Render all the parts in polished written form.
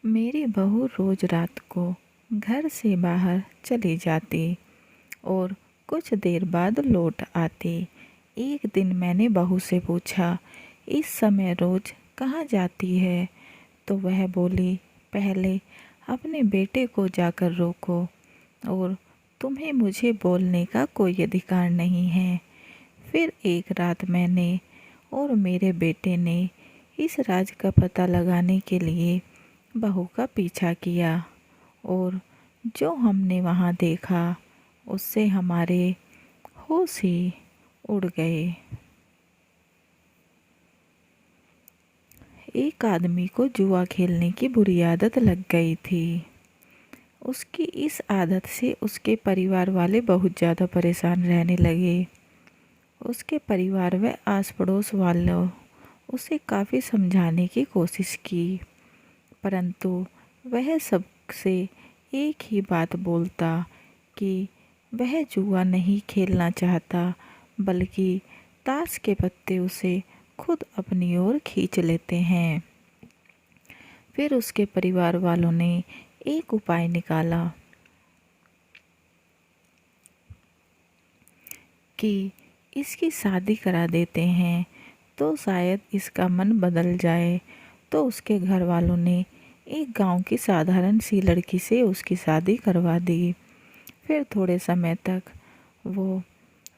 मेरी बहू रोज रात को घर से बाहर चली जाती और कुछ देर बाद लौट आती। एक दिन मैंने बहू से पूछा, इस समय रोज कहाँ जाती है? तो वह बोली, पहले अपने बेटे को जाकर रोको और तुम्हें मुझे बोलने का कोई अधिकार नहीं है। फिर एक रात मैंने और मेरे बेटे ने इस राज का पता लगाने के लिए बहू का पीछा किया और जो हमने वहाँ देखा उससे हमारे होश ही उड़ गए। एक आदमी को जुआ खेलने की बुरी आदत लग गई थी। उसकी इस आदत से उसके परिवार वाले बहुत ज़्यादा परेशान रहने लगे। उसके परिवार व आस पड़ोस वालों उसे काफ़ी समझाने की कोशिश की, परंतु वह सबसे एक ही बात बोलता कि वह जुआ नहीं खेलना चाहता, बल्कि ताश के पत्ते उसे खुद अपनी ओर खींच लेते हैं। फिर उसके परिवार वालों ने एक उपाय निकाला कि इसकी शादी करा देते हैं तो शायद इसका मन बदल जाए। तो उसके घर वालों ने एक गांव की साधारण सी लड़की से उसकी शादी करवा दी। फिर थोड़े समय तक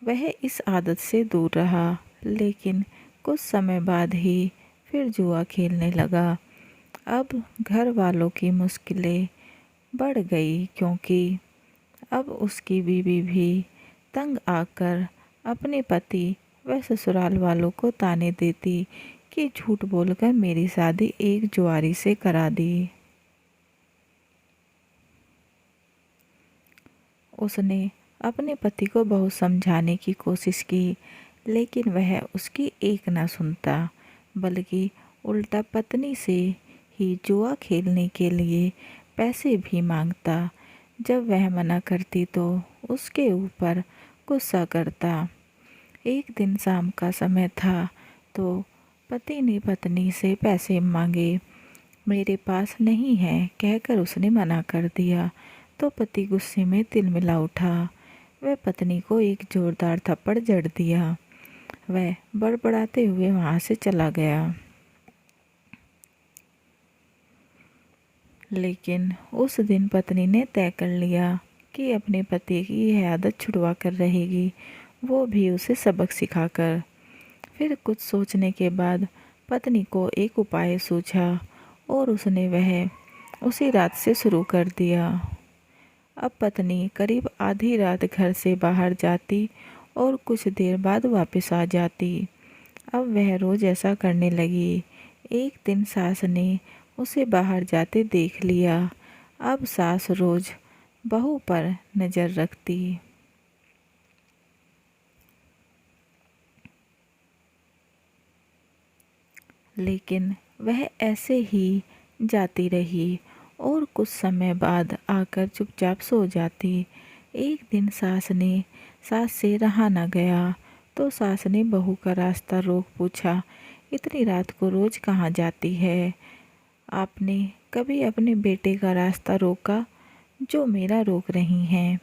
वह इस आदत से दूर रहा, लेकिन कुछ समय बाद ही फिर जुआ खेलने लगा। अब घर वालों की मुश्किलें बढ़ गई, क्योंकि अब उसकी बीवी भी तंग आकर अपने पति व ससुराल वालों को ताने देती कि झूठ बोलकर मेरी शादी एक जुआरी से करा दी। उसने अपने पति को बहुत समझाने की कोशिश की, लेकिन वह उसकी एक ना सुनता, बल्कि उल्टा पत्नी से ही जुआ खेलने के लिए पैसे भी मांगता। जब वह मना करती तो उसके ऊपर गुस्सा करता। एक दिन शाम का समय था तो पति ने पत्नी से पैसे मांगे। मेरे पास नहीं है कहकर उसने मना कर दिया। तो पति गुस्से में तिलमिला उठा। वह पत्नी को एक जोरदार थप्पड़ जड़ दिया। वह बड़बड़ाते हुए वहां से चला गया। लेकिन उस दिन पत्नी ने तय कर लिया कि अपने पति की यह आदत छुड़वा कर रहेगी, वो भी उसे सबक सिखाकर। फिर कुछ सोचने के बाद पत्नी को एक उपाय सूझा और उसने वह उसी रात से शुरू कर दिया। अब पत्नी करीब आधी रात घर से बाहर जाती और कुछ देर बाद वापस आ जाती। अब वह रोज ऐसा करने लगी। एक दिन सास ने उसे बाहर जाते देख लिया। अब सास रोज बहू पर नज़र रखती, लेकिन वह ऐसे ही जाती रही और कुछ समय बाद आकर चुपचाप सो जाती। एक दिन सास से रहा न गया, तो सास ने बहू का रास्ता रोक पूछा, इतनी रात को रोज कहाँ जाती है? आपने कभी अपने बेटे का रास्ता रोका जो मेरा रोक रही हैं?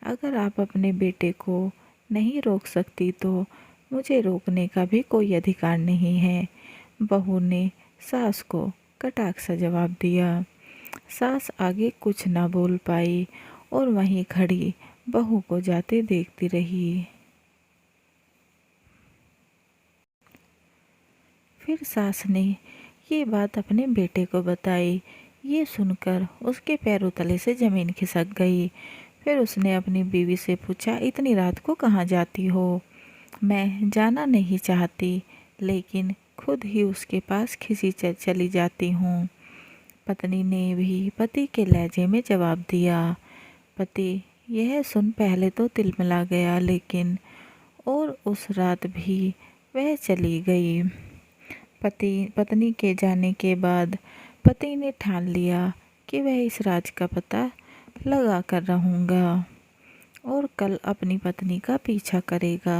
अगर आप अपने बेटे को नहीं रोक सकती तो मुझे रोकने का भी कोई अधिकार नहीं है। बहू ने सास को कटाक्ष सा जवाब दिया। सास आगे कुछ ना बोल पाई और वहीं खड़ी बहू को जाते देखती रही। फिर सास ने ये बात अपने बेटे को बताई। ये सुनकर उसके पैरों तले से ज़मीन खिसक गई। फिर उसने अपनी बीवी से पूछा, इतनी रात को कहाँ जाती हो? मैं जाना नहीं चाहती, लेकिन खुद ही उसके पास खिसी चली जाती हूँ। पत्नी ने भी पति के लहजे में जवाब दिया। पति यह सुन पहले तो तिलमिला गया, लेकिन और उस रात भी वह चली गई। पत्नी के जाने के बाद पति ने ठान लिया कि वह इस राज का पता लगा कर रहूँगा और कल अपनी पत्नी का पीछा करेगा।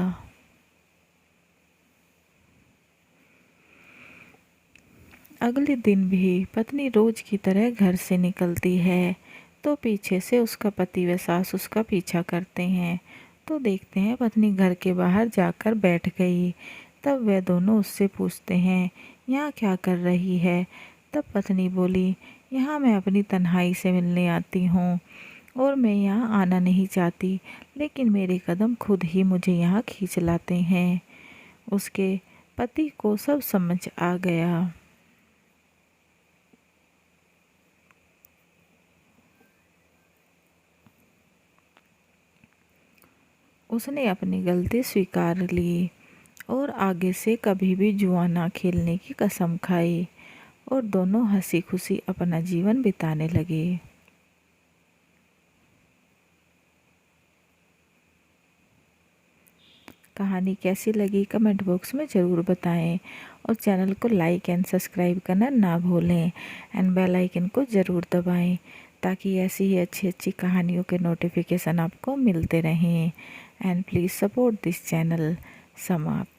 अगले दिन भी पत्नी रोज की तरह घर से निकलती है तो पीछे से उसका पति व सास उसका पीछा करते हैं। तो देखते हैं पत्नी घर के बाहर जाकर बैठ गई। तब वह दोनों उससे पूछते हैं, यहाँ क्या कर रही है? तब पत्नी बोली, यहाँ मैं अपनी तन्हाई से मिलने आती हूँ और मैं यहाँ आना नहीं चाहती, लेकिन मेरे कदम खुद ही मुझे यहाँ खींच लाते हैं। उसके पति को सब समझ आ गया। उसने अपनी गलती स्वीकार ली और आगे से कभी भी जुआ ना खेलने की कसम खाई और दोनों हंसी खुशी अपना जीवन बिताने लगे। कहानी कैसी लगी कमेंट बॉक्स में ज़रूर बताएं और चैनल को लाइक एंड सब्सक्राइब करना ना भूलें एंड बेल आइकन को ज़रूर दबाएं ताकि ऐसी ही अच्छी अच्छी कहानियों के नोटिफिकेशन आपको मिलते रहें। And please support this channel. समाप्त।